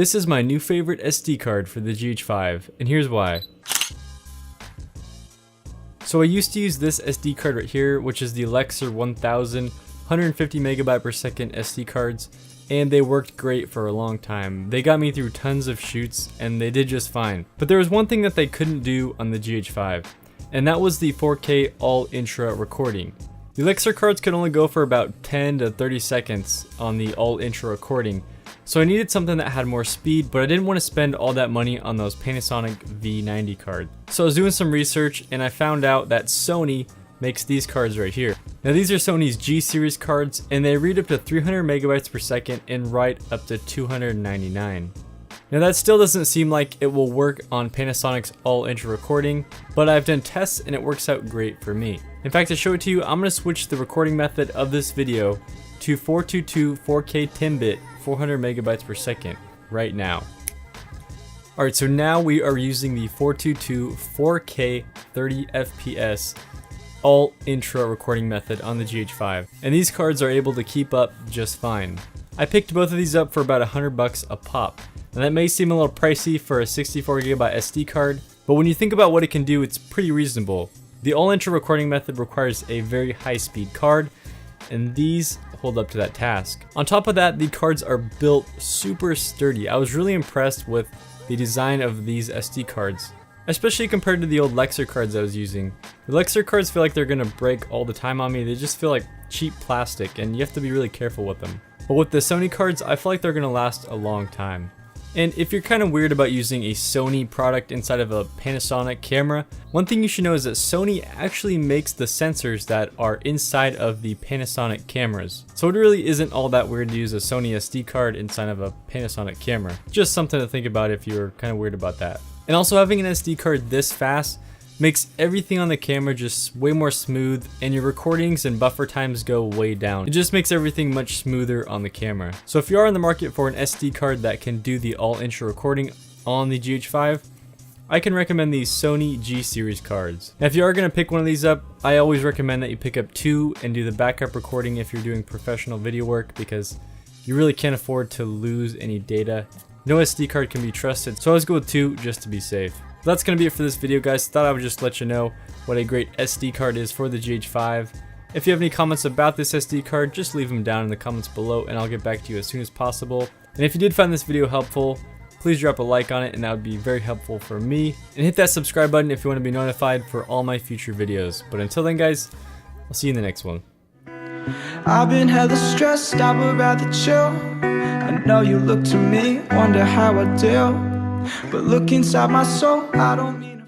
This is my new favorite SD card for the GH5, and here's why. So I used to use this SD card right here, which is the Lexer 1000 150 megabyte per second SD cards, and they worked great for a long time. They got me through tons of shoots, and they did just fine. But there was one thing that they couldn't do on the GH5, and that was the 4K all intra recording. The Lexer cards could only go for about 10 to 30 seconds on the all intra recording, so I needed something that had more speed, but I didn't want to spend all that money on those Panasonic V90 cards. So I was doing some research and I found out that Sony makes these cards right here. Now these are Sony's G series cards, and they read up to 300 megabytes per second and write up to 299. Now that still doesn't seem like it will work on Panasonic's all intra recording, but I've done tests and it works out great for me. In fact, to show it to you, I'm going to switch the recording method of this video to 422 4K 10-bit 400 megabytes per second right now. Alright, so now we are using the 422 4K 30 FPS all intra recording method on the GH5, and these cards are able to keep up just fine. I picked both of these up for about $100 a pop. Now that may seem a little pricey for a 64 gigabyte SD card, but when you think about what it can do, it's pretty reasonable. The all intra recording method requires a very high speed card, and these hold up to that task. On top of that, the cards are built super sturdy. I was really impressed with the design of these SD cards, especially compared to the old Lexer cards I was using. The Lexer cards feel like they're gonna break all the time on me. They just feel like cheap plastic, and you have to be really careful with them. But with the Sony cards, I feel like they're gonna last a long time. And if you're kind of weird about using a Sony product inside of a Panasonic camera, one thing you should know is that Sony actually makes the sensors that are inside of the Panasonic cameras. So it really isn't all that weird to use a Sony SD card inside of a Panasonic camera. Just something to think about if you're kind of weird about that. And also, having an SD card this fast makes everything on the camera just way more smooth, and your recordings and buffer times go way down. It just makes everything much smoother on the camera. So if you are in the market for an SD card that can do the all intra recording on the GH5, I can recommend these Sony G series cards. Now if you are going to pick one of these up, I always recommend that you pick up two and do the backup recording if you're doing professional video work, because you really can't afford to lose any data. No SD card can be trusted, so I always go with two just to be safe. That's going to be it for this video, guys. Thought I would just let you know what a great SD card is for the GH5. If you have any comments about this SD card, just leave them down in the comments below and I'll get back to you as soon as possible. And if you did find this video helpful, please drop a like on it, and that would be very helpful for me. And hit that subscribe button if you want to be notified for all my future videos. But until then, guys, I'll see you in the next one. I've been hella stressed, I would rather chill. I know you look to me, wonder how I deal, but look inside my soul, I don't mean